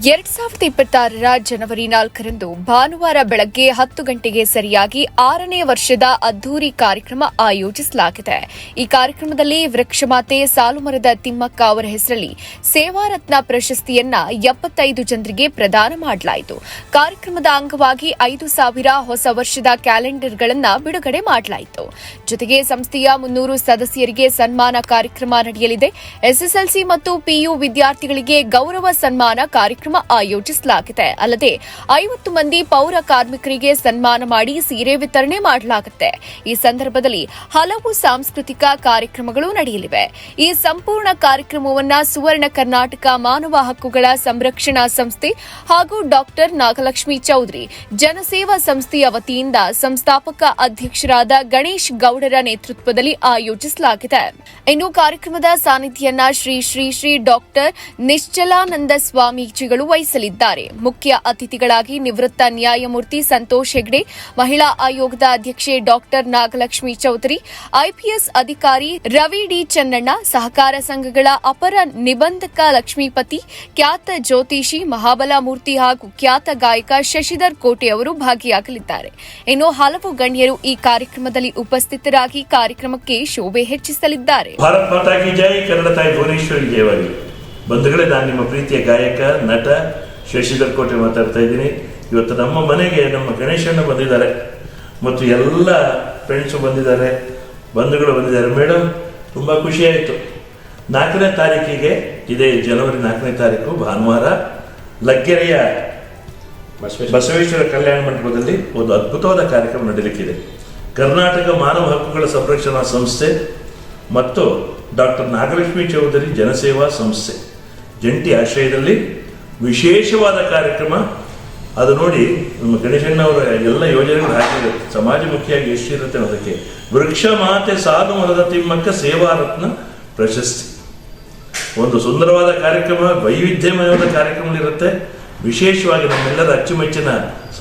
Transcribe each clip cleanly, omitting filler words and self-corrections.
2026 ಜನವರಿ 4ರಂದು ಭಾನುವಾರ ಬೆಳಗ್ಗೆ 10 ಗಂಟೆಗೆ ಸರಿಯಾಗಿ 6ನೇ ವರ್ಷದ ಅದ್ದೂರಿ ಕಾರ್ಯಕ್ರಮ ಆಯೋಜಿಸಲಾಗಿದೆ. ಈ ಕಾರ್ಯಕ್ರಮದಲ್ಲಿ ವೃಕ್ಷಮಾತೆ ಸಾಲುಮರದ ತಿಮ್ಮಕ್ಕ ಅವರ ಹೆಸರಲ್ಲಿ ಸೇವಾರತ್ನ ಪ್ರಶಸ್ತಿಯನ್ನ 75 ಜನರಿಗೆ ಪ್ರದಾನ ಮಾಡಲಾಯಿತು. ಕಾರ್ಯಕ್ರಮದ ಅಂಗವಾಗಿ 5,000 ಹೊಸ ವರ್ಷದ ಕ್ಯಾಲೆಂಡರ್ಗಳನ್ನು ಬಿಡುಗಡೆ ಮಾಡಲಾಯಿತು. ಜೊತೆಗೆ ಸಂಸ್ಥೆಯ 300 ಸದಸ್ಯರಿಗೆ ಸನ್ಮಾನ ಕಾರ್ಯಕ್ರಮ ನಡೆಯಲಿದೆ. ಎಸ್ಎಸ್ಎಲ್ಸಿ ಮತ್ತು ಪಿಯು ವಿದ್ಯಾರ್ಥಿಗಳಿಗೆ ಗೌರವ ಸನ್ಮಾನ ಕಾರ್ಯಕ್ರಮ ಆಯೋಜಿಸಲಾಗಿದೆ. ಅಲ್ಲದೆ 50 ಮಂದಿ ಪೌರ ಕಾರ್ಮಿಕರಿಗೆ ಸನ್ಮಾನ ಮಾಡಿ ಸೀರೆ ವಿತರಣೆ ಮಾಡಲಾಗುತ್ತೆ. ಈ ಸಂದರ್ಭದಲ್ಲಿ ಹಲವು ಸಾಂಸ್ಕೃತಿಕ ಕಾರ್ಯಕ್ರಮಗಳು ನಡೆಯಲಿವೆ. ಈ ಸಂಪೂರ್ಣ ಕಾರ್ಯಕ್ರಮವನ್ನು ಸುವರ್ಣ ಕರ್ನಾಟಕ ಮಾನವ ಹಕ್ಕುಗಳ ಸಂರಕ್ಷಣಾ ಸಂಸ್ಥೆ ಹಾಗೂ ಡಾಕ್ಟರ್ ನಾಗಲಕ್ಷ್ಮಿ ಚೌಧರಿ ಜನಸೇವಾ ಸಂಸ್ಥೆಯ ವತಿಯಿಂದ ಸಂಸ್ಥಾಪಕ ಅಧ್ಯಕ್ಷರಾದ ಗಣೇಶ್ ಗೌಡರ ನೇತೃತ್ವದಲ್ಲಿ ಆಯೋಜಿಸಲಾಗಿದೆ. ಇನ್ನು ಕಾರ್ಯಕ್ರಮದ ಸಾನ್ನಿಧ್ಯವನ್ನ ಶ್ರೀ ಡಾಕ್ಟರ್ ನಿಶ್ಚಲಾನಂದ ಸ್ವಾಮೀಜಿಗಳು ವಹಿಸಲಿದ್ದಾರೆ. ಮುಖ್ಯ ಅತಿಥಿಗಳಾಗಿ ನಿವೃತ್ತ ನ್ಯಾಯಮೂರ್ತಿ ಸಂತೋಷ್ ಹೆಗ್ಡೆ, ಮಹಿಳಾ ಆಯೋಗದ ಅಧ್ಯಕ್ಷೆ ಡಾಕ್ಟರ್ ನಾಗಲಕ್ಷ್ಮಿ ಚೌಧರಿ, ಐಪಿಎಸ್ ಅಧಿಕಾರಿ ರವಿ ಡಿ ಚೆನ್ನಣ್ಣ, ಸಹಕಾರ ಸಂಘಗಳ ಅಪರ ನಿಬಂಧಕ ಲಕ್ಷ್ಮೀಪತಿ, ಖ್ಯಾತ ಜ್ಯೋತಿಷಿ ಮಹಾಬಲಮೂರ್ತಿ ಹಾಗೂ ಖ್ಯಾತ ಗಾಯಕ ಶಶಿಧರ್ ಕೋಟೆ ಅವರು ಭಾಗಿಯಾಗಲಿದ್ದಾರೆ. ಇನ್ನು ಹಲವು ಗಣ್ಯರು ಈ ಕಾರ್ಯಕ್ರಮದಲ್ಲಿ ಉಪಸ್ಥಿತರಾಗಿ ಕಾರ್ಯಕ್ರಮಕ್ಕೆ ಶೋಭೆ ಹೆಚ್ಚಿಸಲಿದ್ದಾರೆ. ಭಾರತ್ ಮಾತಾ ಕಿ ಜೈ, ಕನ್ನಡ ತಾಯಿ ಭುವನೇಶ್ವರಿ ಜಯವಾಗಲಿ. ಬಂಧುಗಳೇ, ನಾನು ನಿಮ್ಮ ಪ್ರೀತಿಯ ಗಾಯಕ ನಟ ಶಶಿಧರ್ ಕೋಟೆ ಮಾತಾಡ್ತಾ ಇದ್ದೀನಿ. ಇವತ್ತು ನಮ್ಮ ಮನೆಗೆ ನಮ್ಮ ಗಣೇಶಣ್ಣ ಬಂದಿದ್ದಾರೆ ಮತ್ತು ಎಲ್ಲ ಫ್ರೆಂಡ್ಸು ಬಂದಿದ್ದಾರೆ, ಬಂಧುಗಳು ಬಂದಿದ್ದಾರೆ. ಮೇಡಮ್, ತುಂಬ ಖುಷಿಯಾಯಿತು. 4ನೇ ತಾರೀಕಿಗೆ, ಇದೇ ಜನವರಿ 4ನೇ ತಾರೀಕು ಭಾನುವಾರ, ಲಗ್ಗೆರೆಯ ಬಸವೇಶ್ವರ ಕಲ್ಯಾಣ ಮಂಟಪದಲ್ಲಿ ಒಂದು ಅದ್ಭುತವಾದ ಕಾರ್ಯಕ್ರಮ ನಡೆಯಲಿಕ್ಕಿದೆ. ಕರ್ನಾಟಕ ಮಾನವ ಹಕ್ಕುಗಳ ಸಂರಕ್ಷಣಾ ಸಂಸ್ಥೆ ಮತ್ತು ಡಾಕ್ಟರ್ ನಾಗಲಕ್ಷ್ಮಿ ಚೌಧರಿ ಜನಸೇವಾ ಸಂಸ್ಥೆ ಜಂಟಿ ಆಶ್ರಯದಲ್ಲಿ ವಿಶೇಷವಾದ ಕಾರ್ಯಕ್ರಮ. ಅದು ನೋಡಿ, ನಮ್ಮ ಗಣೇಶಣ್ಣವರ ಎಲ್ಲ ಯೋಜನೆಗಳು ಹಾಕಿದೆ. ಸಮಾಜಮುಖಿಯಾಗಿ ಎಷ್ಟಿರುತ್ತೆ ಅನ್ನೋದಕ್ಕೆ ವೃಕ್ಷ ಮಾತೆ ಸಾಲುಮರದ ತಿಮ್ಮಕ್ಕ ಸೇವಾರತ್ನ ಪ್ರಶಸ್ತಿ. ಒಂದು ಸುಂದರವಾದ ಕಾರ್ಯಕ್ರಮ, ವೈವಿಧ್ಯಮಯವಾದ ಕಾರ್ಯಕ್ರಮಗಳಿರುತ್ತೆ. ವಿಶೇಷವಾಗಿ ನಮ್ಮೆಲ್ಲರ ಅಚ್ಚುಮೆಚ್ಚಿನ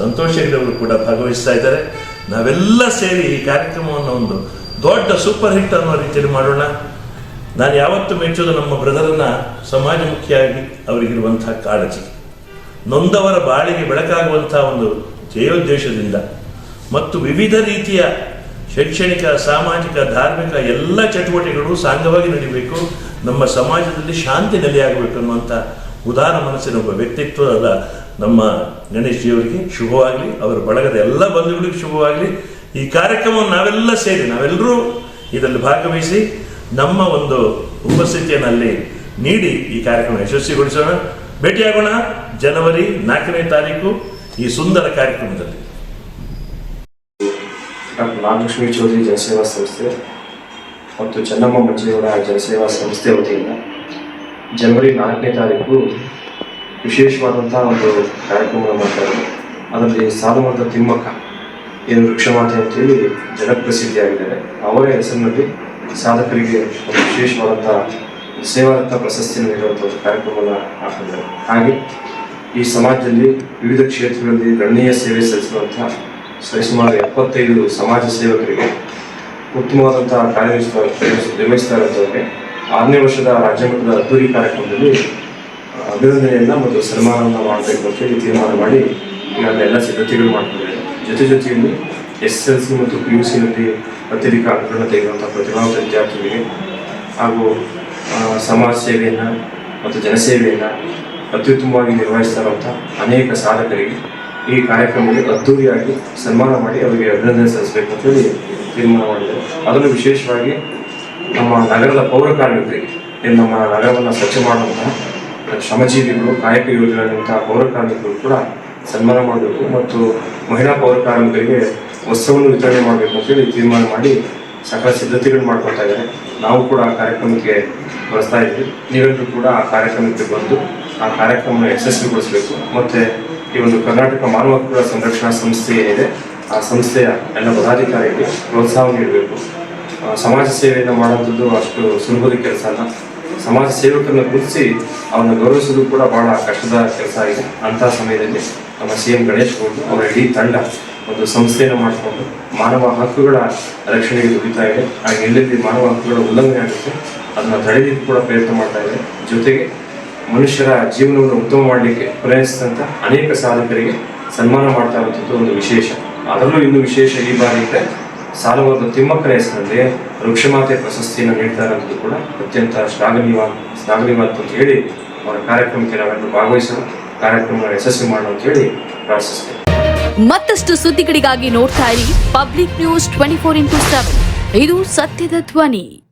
ಸಂತೋಷ್ ಹೆಗ್ಡೆ ಅವರು ಕೂಡ ಭಾಗವಹಿಸ್ತಾ ಇದ್ದಾರೆ. ನಾವೆಲ್ಲ ಸೇರಿ ಈ ಕಾರ್ಯಕ್ರಮವನ್ನು ಒಂದು ದೊಡ್ಡ ಸೂಪರ್ ಹಿಟ್ ಅನ್ನೋ ರೀತಿಯಲ್ಲಿ ಮಾಡೋಣ. ನಾನು ಯಾವತ್ತೂ ಮೆಚ್ಚೋದು ನಮ್ಮ ಬ್ರದರನ್ನ ಸಮಾಜಮುಖಿಯಾಗಿ ಅವರಿಗಿರುವಂತಹ ಕಾಳಜಿ, ನೊಂದವರ ಬಾಳಿಗೆ ಬೆಳಕಾಗುವಂತಹ ಒಂದು ಧ್ಯೇಯೋದ್ದೇಶದಿಂದ ಮತ್ತು ವಿವಿಧ ರೀತಿಯ ಶೈಕ್ಷಣಿಕ, ಸಾಮಾಜಿಕ, ಧಾರ್ಮಿಕ ಎಲ್ಲ ಚಟುವಟಿಕೆಗಳು ಸಾಂಗವಾಗಿ ನಡೀಬೇಕು. ನಮ್ಮ ಸಮಾಜದಲ್ಲಿ ಶಾಂತಿ ನೆಲೆಯಾಗಬೇಕು ಅನ್ನುವಂಥ ಉದಾರ ಮನಸ್ಸಿನ ಒಬ್ಬ ವ್ಯಕ್ತಿತ್ವದ ನಮ್ಮ ಗಣೇಶ್ ಜಿಯವರಿಗೆ ಶುಭವಾಗಲಿ, ಅವರ ಬಳಗದ ಎಲ್ಲ ಬಂಧುಗಳಿಗೆ ಶುಭವಾಗಲಿ. ಈ ಕಾರ್ಯಕ್ರಮವನ್ನು ನಾವೆಲ್ಲ ಸೇರಿ, ನಾವೆಲ್ಲರೂ ಇದರಲ್ಲಿ ಭಾಗವಹಿಸಿ ನಮ್ಮ ಒಂದು ಉಪಸ್ಥಿತಿಯಲ್ಲಿ ನೀಡಿ ಈ ಕಾರ್ಯಕ್ರಮ ಯಶಸ್ವಿಗೊಳಿಸೋಣ. ಭೇಟಿಯಾಗೋಣ ಜನವರಿ 4ನೇ ತಾರೀಕು ಈ ಸುಂದರ ಕಾರ್ಯಕ್ರಮದಲ್ಲಿ. ಡಾಕ್ಟರ್ ನಾಗಲಕ್ಷ್ಮಿ ಚೌಧರಿ ಜನಸೇವಾ ಸಂಸ್ಥೆ ಮತ್ತು ಚೆನ್ನಮ್ಮ ಮಂಜೇಗೌಡ ಜನಸೇವಾ ಸಂಸ್ಥೆ ವತಿಯಿಂದ ಜನವರಿ 4ನೇ ತಾರೀಕು ವಿಶೇಷವಾದಂಥ ಒಂದು ಕಾರ್ಯಕ್ರಮ ಮಾಡ್ತಾರೆ. ಅದರಲ್ಲಿ ಸಾಲುಮರದ ತಿಮ್ಮಕ್ಕ ಏನು ವೃಕ್ಷಮಾತೆ ಅಂತೇಳಿ ಜಗತ್ಪ್ರಸಿದ್ಧಿಯಾಗಿದ್ದಾರೆ. ಅವರ ಹೆಸರಿನಲ್ಲಿ ಸಾಧಕರಿಗೆ ಒಂದು ವಿಶೇಷವಾದಂಥ ಸೇವಾರತ್ನ ಪ್ರಶಸ್ತಿಯನ್ನು ನೀಡುವಂಥ ಒಂದು ಕಾರ್ಯಕ್ರಮವನ್ನು ಹಾಕಿದ್ದಾರೆ. ಹಾಗೆ ಈ ಸಮಾಜದಲ್ಲಿ ವಿವಿಧ ಕ್ಷೇತ್ರಗಳಲ್ಲಿ ಗಣನೀಯ ಸೇವೆ ಸಲ್ಲಿಸುವಂಥ ಸರಿಸುಮಾರು 75 ಸಮಾಜ ಸೇವಕರಿಗೆ ಉತ್ತಮವಾದಂಥ ನಿರ್ವಹಿಸ್ತಾ ಇರುವಂಥವ್ರಿಗೆ 6ನೇ ವರ್ಷದ ರಾಜ್ಯಮಟ್ಟದ ಅದ್ದೂರಿ ಕಾರ್ಯಕ್ರಮದಲ್ಲಿ ಅಭಿನಂದನೆಯನ್ನು ಮತ್ತು ಸನ್ಮಾನವನ್ನು ಮಾಡಬೇಕು ಅಂತೇಳಿ ತೀರ್ಮಾನ ಮಾಡಿ ಈಗಾಗಲೇ ಎಲ್ಲ ಸಿದ್ಧತೆಗಳು ಮಾಡ್ಕೊಂಡಿದ್ದಾರೆ. ಜೊತೆಯಲ್ಲಿ SSLC ಮತ್ತು PUCನಲ್ಲಿ ಅತ್ಯಧಿಕ ಅಂಕಗಳನ್ನು ತೆಗೆದುವಂಥ ಪ್ರತಿಭಾವಂತ ವಿದ್ಯಾರ್ಥಿಗಳಿಗೆ ಹಾಗೂ ಸಮಾಜ ಸೇವೆಯನ್ನು ಮತ್ತು ಜನಸೇವೆಯನ್ನು ಅತ್ಯುತ್ತಮವಾಗಿ ನಿರ್ವಹಿಸ್ತಾ ಇರುವಂಥ ಅನೇಕ ಸಾಧಕರಿಗೆ ಈ ಕಾರ್ಯಕ್ರಮದಲ್ಲಿ ಅದ್ದೂರಿಯಾಗಿ ಸನ್ಮಾನ ಮಾಡಿ ಅವರಿಗೆ ಅಭಿನಂದನೆ ಸಲ್ಲಿಸಬೇಕು ಅಂತೇಳಿ ತೀರ್ಮಾನ ಮಾಡಿದ್ದಾರೆ. ಅದನ್ನು ವಿಶೇಷವಾಗಿ ನಮ್ಮ ನಗರದ ಪೌರ ಕಾರ್ಮಿಕರಿಗೆ, ನಮ್ಮ ನಗರವನ್ನು ಸ್ವಚ್ಛ ಮಾಡುವಂತಹ ಶ್ರಮಜೀವಿಗಳು, ಕಾಯಕ ಯೋಜನೆಗಳಂತಹ ಪೌರ ಕಾರ್ಮಿಕರು ಕೂಡ ಸನ್ಮಾನ ಮಾಡಬೇಕು ಮತ್ತು ಮಹಿಳಾ ಪೌರ ಕಾರ್ಮಿಕರಿಗೆ ವಸ್ತ್ರವನ್ನು ವಿತರಣೆ ಮಾಡಬೇಕು ಅಂತೇಳಿ ತೀರ್ಮಾನ ಮಾಡಿ ಸಕಲ ಸಿದ್ಧತೆಗಳು ಮಾಡ್ಕೊಳ್ತಾ ಇದ್ದಾರೆ. ನಾವು ಕೂಡ ಆ ಕಾರ್ಯಕ್ರಮಕ್ಕೆ ಬಳಸ್ತಾ ಇದ್ವಿ. ನೀವೆಲ್ಲರೂ ಕೂಡ ಆ ಕಾರ್ಯಕ್ರಮಕ್ಕೆ ಬಂದು ಆ ಕಾರ್ಯಕ್ರಮವನ್ನು ಯಶಸ್ವಿಗೊಳಿಸಬೇಕು. ಮತ್ತು ಈ ಒಂದು ಕರ್ನಾಟಕ ಮಾನವ ಹಕ್ಕುಗಳ ಸಂರಕ್ಷಣಾ ಸಂಸ್ಥೆ ಏನಿದೆ, ಆ ಸಂಸ್ಥೆಯ ಎಲ್ಲ ಪದಾಧಿಕಾರಿಗೆ ಪ್ರೋತ್ಸಾಹ ನೀಡಬೇಕು. ಸಮಾಜ ಸೇವೆಯನ್ನು ಮಾಡುವಂಥದ್ದು ಅಷ್ಟು ಸುಲಭದ ಕೆಲಸ ಅಲ್ಲ. ಸಮಾಜ ಸೇವಕರನ್ನು ಗುರುತಿಸಿ ಅವನ್ನ ಗೌರವಿಸೋದು ಕೂಡ ಬಹಳ ಕಷ್ಟದ ಕೆಲಸ ಆಗಿದೆ. ಅಂತಹ ಸಮಯದಲ್ಲಿ ನಮ್ಮ CM ಗಣೇಶ್ ಗೌಡರು ಅವರ ಇಡೀ ತಂಡ ಒಂದು ಸಂಸ್ಥೆಯನ್ನು ಮಾಡಿಕೊಂಡು ಮಾನವ ಹಕ್ಕುಗಳ ರಕ್ಷಣೆಗೆ ದುಡಿತಾ ಇದೆ. ಹಾಗೆ ಎಲ್ಲೆಲ್ಲಿ ಮಾನವ ಹಕ್ಕುಗಳ ಉಲ್ಲಂಘನೆ ಆಗುತ್ತೆ ಅದನ್ನು ತಡೆಯಲಿಕ್ಕೆ ಕೂಡ ಪ್ರಯತ್ನ ಮಾಡ್ತಾ ಇದೆ. ಜೊತೆಗೆ ಮನುಷ್ಯರ ಜೀವನವನ್ನು ಉತ್ತಮ ಮಾಡಲಿಕ್ಕೆ ಪ್ರಯತ್ನಿಸಿದಂಥ ಅನೇಕ ಸಾಧಕರಿಗೆ ಸನ್ಮಾನ ಮಾಡ್ತಾ ಇರುವಂಥದ್ದು ಒಂದು ವಿಶೇಷ. ಅದರಲ್ಲೂ ಇನ್ನೂ ವಿಶೇಷ ಈ ಬಾರಿ ಅಂದರೆ ಸಾಲುಮರದ ತಿಮ್ಮಕ್ಕನ ಹೆಸರಲ್ಲಿ ವೃಕ್ಷಮಾತೆ ಪ್ರಶಸ್ತಿಯನ್ನು ನೀಡ್ತಾ ಇರೋದು ಕೂಡ ಅತ್ಯಂತ ಶ್ಲಾಘನೀಯ ಅಂತ ಹೇಳಿ ಅವರ ಕಾರ್ಯಕ್ರಮಕ್ಕೆ ನಾವೆಲ್ಲರೂ ಭಾಗವಹಿಸೋಣ, ಕಾರ್ಯಕ್ರಮ ಯಶಸ್ವಿ ಮಾಡೋಣ ಅಂತ ಹೇಳಿ ಪ್ರಾರ್ಥಿಸ್ತೇವೆ. ಮತ್ತಷ್ಟು ಸುದ್ದಿಗಳಿಗಾಗಿ ನೋಡ್ತಾ ಇರಿ ಪಬ್ಲಿಕ್ ನ್ಯೂಸ್ 24x7. ಇದು ಸತ್ಯದ ಧ್ವನಿ.